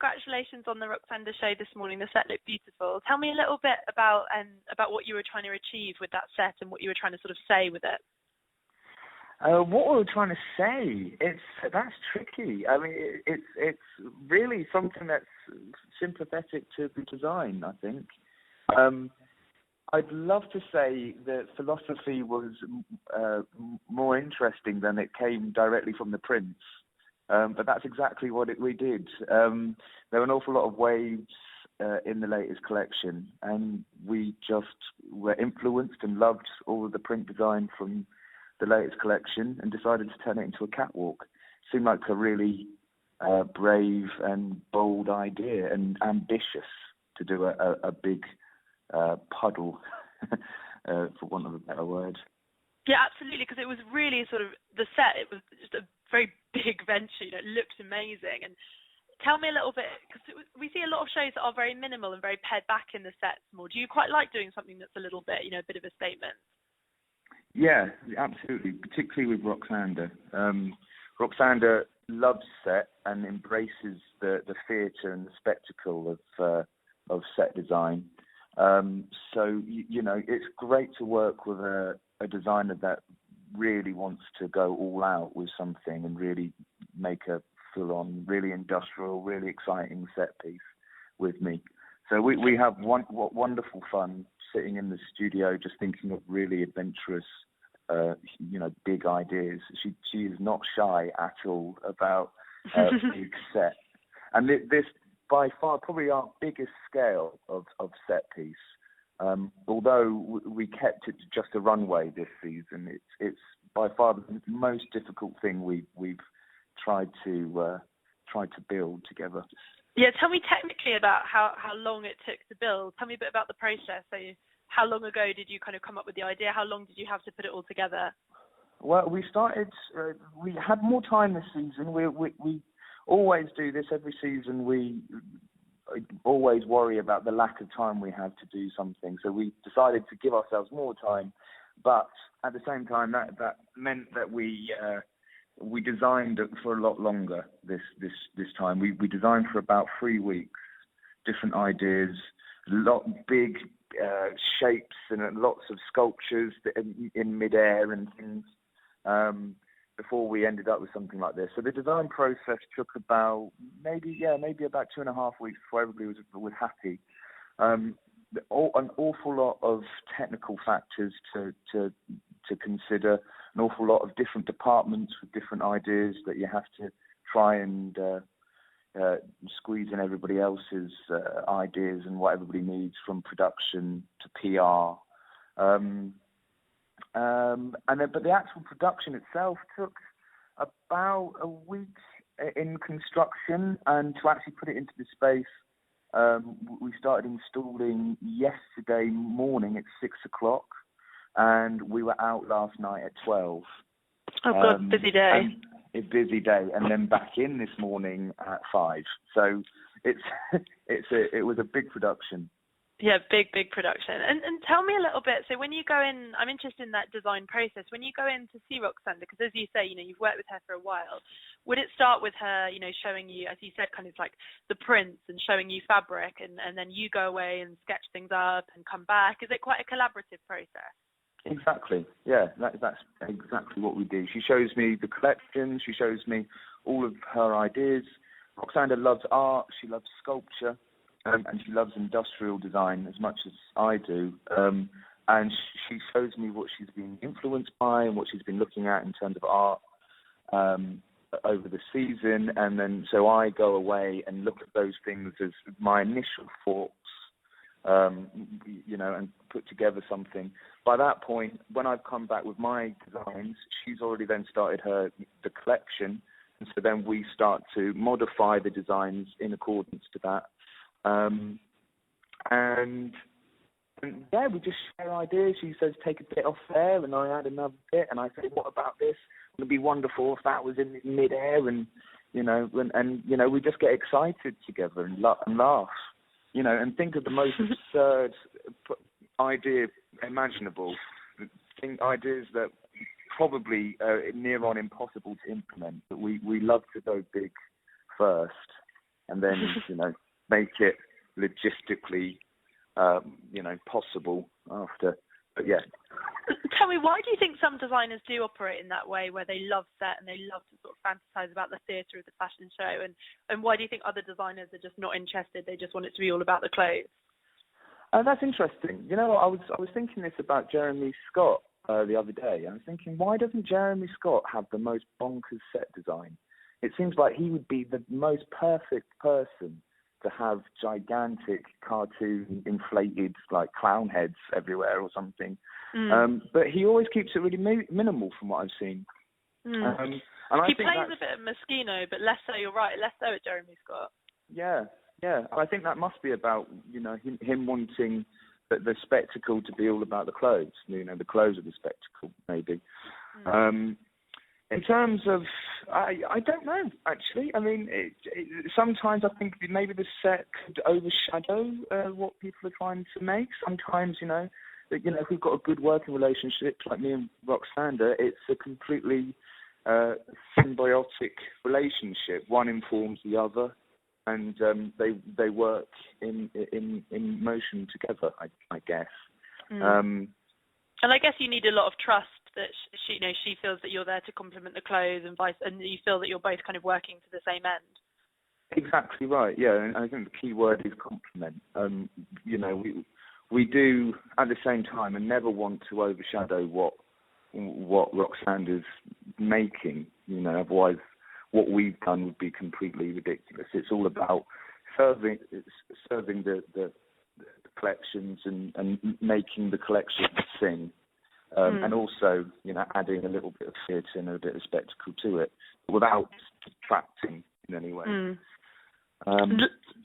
congratulations on the Roksanda show this morning. The set looked beautiful. Tell me a little bit about what you were trying to achieve with that set and what you were trying to sort of say with it. What we were trying to say, that's tricky. I mean, it's really something that's sympathetic to the design, I think. I'd love to say that philosophy was more interesting than it came directly from the prints, but that's exactly what we did. There were an awful lot of waves in the latest collection, and we just were influenced and loved all of the print design from the latest collection and decided to turn it into a catwalk. Seemed like a really brave and bold idea and ambitious to do a big puddle, for want of a better word. Yeah, absolutely, because it was really sort of the set. It was just a very big venture. It looked amazing. And tell me a little bit, because we see a lot of shows that are very minimal and very pared back in the sets more. Do you quite like doing something that's a little bit, a bit of a statement? Yeah, absolutely, particularly with Roksanda. Roksanda loves set and embraces the theatre and the spectacle of set design. So, it's great to work with a designer that really wants to go all out with something and really make a full-on, really industrial, really exciting set piece with me. So we have wonderful fun sitting in the studio just thinking of really adventurous, big ideas. She is not shy at all about big set. And this, by far, probably our biggest scale of set piece. Although we kept it to just a runway this season, it's by far the most difficult thing we've tried to build together. Yeah, tell me technically about how long it took to build. Tell me a bit about the process. So how long ago did you kind of come up with the idea? How long did you have to put it all together? Well, we started, we had more time this season. We always do this every season. We always worry about the lack of time we have to do something. So we decided to give ourselves more time, but at the same time, that meant that we designed it for a lot longer this time. We designed for about 3 weeks, different ideas, a lot big shapes and lots of sculptures in midair and things before we ended up with something like this. So the design process took about maybe about 2.5 weeks before everybody was happy. An awful lot of technical factors to consider, an awful lot of different departments with different ideas that you have to try and squeeze in everybody else's ideas and what everybody needs, from production to PR. But the actual production itself took about a week in construction, and to actually put it into the space, we started installing yesterday morning at 6:00, and we were out last night at 12. Oh God, busy day. A busy day, and then back in this morning at 5. So it was a big production. Yeah, big production. And tell me a little bit, so when you go in, I'm interested in that design process. When you go in to see Roksanda, because as you say, you've worked with her for a while, would it start with her, showing you, as you said, kind of like the prints and showing you fabric, and then you go away and sketch things up and come back? Is it quite a collaborative process? Exactly. Yeah, that's exactly what we do. She shows me the collection. She shows me all of her ideas. Roksanda loves art. She loves sculpture. And she loves industrial design as much as I do. And she shows me what she's been influenced by and what she's been looking at in terms of art over the season. And then so I go away and look at those things as my initial thoughts, and put together something. By that point, when I've come back with my designs, she's already then started the collection. And so then we start to modify the designs in accordance to that. And we just share ideas. She says, take a bit off there, and I add another bit, and I say, what about this? It'd be wonderful if that was in mid-air, and we just get excited together and laugh, and think of the most absurd idea imaginable. Ideas that probably are near on impossible to implement, but we love to go big first. and then make it logistically possible after. But yeah. Tell me, why do you think some designers do operate in that way, where they love set and they love to sort of fantasize about the theatre of the fashion show, and why do you think other designers are just not interested? They just want it to be all about the clothes. That's interesting. I was thinking this about Jeremy Scott the other day. I was thinking, why doesn't Jeremy Scott have the most bonkers set design? It seems like he would be the most perfect person to have gigantic cartoon inflated like clown heads everywhere or something. But he always keeps it really minimal from what I've seen. And he plays a bit of Moschino, but less so, you're right, less so at Jeremy Scott. Yeah. I think that must be about, him wanting the spectacle to be all about the clothes. The clothes are the spectacle, maybe. In terms of, I don't know, actually. I mean, sometimes I think maybe the set could overshadow what people are trying to make. Sometimes, if we've got a good working relationship, like me and Roksanda, it's a completely symbiotic relationship. One informs the other, and they work in motion together, I guess. And I guess you need a lot of trust that she feels that you're there to complement the clothes and you feel that you're both kind of working to the same end. Exactly right. Yeah, and I think the key word is complement. We do at the same time and never want to overshadow what Roksanda's making. Otherwise, what we've done would be completely ridiculous. It's all about serving the collections and making the collections sing. And also, adding a little bit of theatre and a bit of spectacle to it without detracting in any way.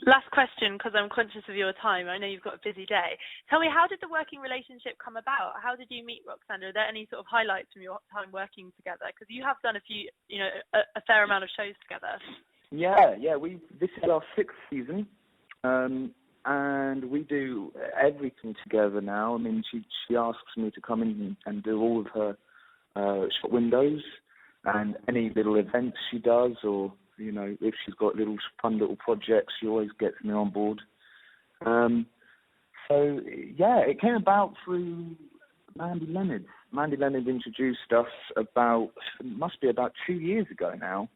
Last question, because I'm conscious of your time. I know you've got a busy day. Tell me, how did the working relationship come about? How did you meet Roksanda? Are there any sort of highlights from your time working together? Because you have done a few, a fair amount of shows together. Yeah. This is our 6th season. And we do everything together now. I mean, she asks me to come in and do all of her shop windows and any little events she does, or if she's got fun little projects, she always gets me on board. It came about through Mandy Leonard. Mandy Leonard introduced us must be about 2 years ago now.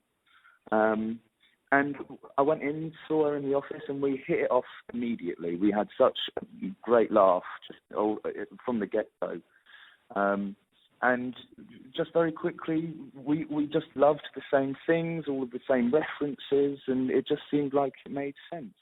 And I went in, saw her in the office, and we hit it off immediately. We had such a great laugh from the get-go. And just very quickly, we just loved the same things, all of the same references, and it just seemed like it made sense.